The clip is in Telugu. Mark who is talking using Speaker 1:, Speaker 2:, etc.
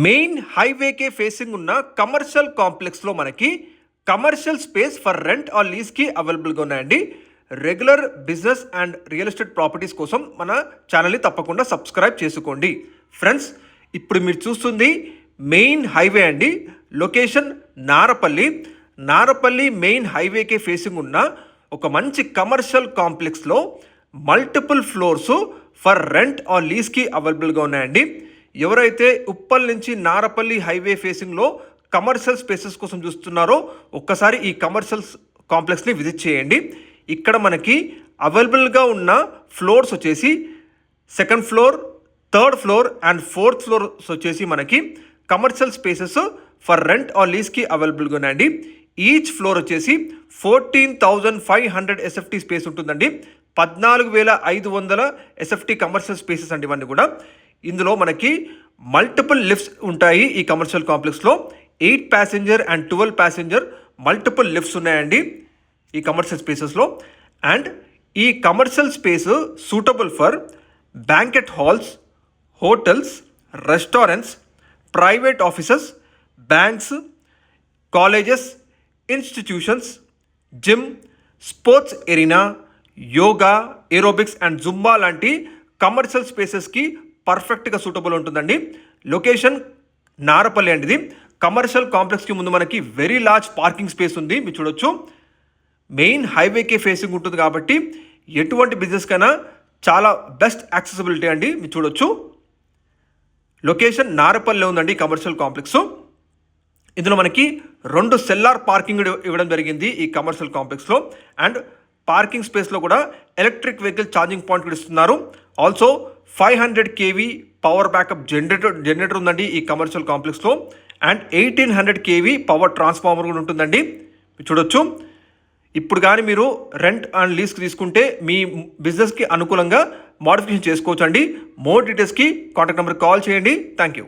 Speaker 1: మెయిన్ హైవేకే ఫేసింగ్ ఉన్న కమర్షియల్ కాంప్లెక్స్లో మనకి commercial space for rent or లీజ్కి అవైలబుల్గా ఉన్నాయండి. Regular business and real estate properties కోసం మన ఛానల్ని తప్పకుండా సబ్స్క్రైబ్ చేసుకోండి. ఫ్రెండ్స్, ఇప్పుడు మీరు చూస్తుంది మెయిన్ హైవే అండి. లొకేషన్ నారపల్లి మెయిన్ హైవేకే ఫేసింగ్ ఉన్న ఒక మంచి కమర్షియల్ కాంప్లెక్స్లో multiple floors for rent or లీజ్కి అవైలబుల్గా ఉన్నాయండి. ఎవరైతే ఉప్పల్ నుంచి నారపల్లి హైవే ఫేసింగ్లో కమర్షియల్ స్పేసెస్ కోసం చూస్తున్నారో ఒక్కసారి ఈ కమర్షియల్ కాంప్లెక్స్ని విజిట్ చేయండి. ఇక్కడ మనకి అవైలబుల్గా ఉన్న ఫ్లోర్స్ వచ్చేసి second floor, third floor and fourth floors వచ్చేసి మనకి commercial spaces for rent or లీజ్కి అవైలబుల్గా ఉన్నాయండి. ఈచ్ ఫ్లోర్ వచ్చేసి 14,500 SFT స్పేస్ ఉంటుందండి. 14,500 SFT కమర్షియల్ స్పేసెస్ అండి ఇవన్నీ కూడా. ఇందులో మనకి మల్టిపుల్ లిఫ్ట్స్ ఉంటాయి. ఈ కమర్షియల్ కాంప్లెక్స్లో 8 passenger and 12 passenger multiple lifts ఉన్నాయండి ఈ కమర్షియల్ స్పేసెస్లో. అండ్ ఈ commercial space suitable for banquet halls, hotels, restaurants, private offices, banks, colleges, institutions, gym, sports arena, yoga, aerobics and zumba లాంటి కమర్షియల్ స్పేసెస్కి పర్ఫెక్ట్గా సూటబుల్ ఉంటుందండి. లొకేషన్ నారపల్లి అండి. ఇది కమర్షియల్ కాంప్లెక్స్కి ముందు మనకి వెరీ లార్జ్ పార్కింగ్ స్పేస్ ఉంది. మీరు చూడొచ్చు, మెయిన్ హైవేకే ఫేసింగ్ ఉంటుంది కాబట్టి ఎటువంటి బిజినెస్ కైనా చాలా బెస్ట్ యాక్సెసిబిలిటీ అండి. మీరు చూడొచ్చు, లొకేషన్ నారపల్లిలో ఉందండి కమర్షియల్ కాంప్లెక్స్. ఇందులో మనకి 2 సెల్లార్ పార్కింగ్ ఇవ్వడం జరిగింది ఈ కమర్షియల్ కాంప్లెక్స్లో. అండ్ పార్కింగ్ స్పేస్లో కూడా ఎలక్ట్రిక్ వెహికల్ ఛార్జింగ్ పాయింట్ కూడా ఇస్తున్నారు. Also 500 kV power backup generator ఉందండి ఈ కమర్షియల్ కాంప్లెక్స్లో. అండ్ 1800 kV పవర్ ట్రాన్స్ఫార్మర్ కూడా ఉంటుందండి. చూడొచ్చు, ఇప్పుడు కానీ మీరు రెంట్ అండ్ లీజ్కి తీసుకుంటే మీ బిజినెస్కి అనుకూలంగా మోడిఫికేషన్ చేసుకోవచ్చు అండి. మోర్ డీటెయిల్స్కి కాంటాక్ట్ నెంబర్కి కాల్ చేయండి. Thank you.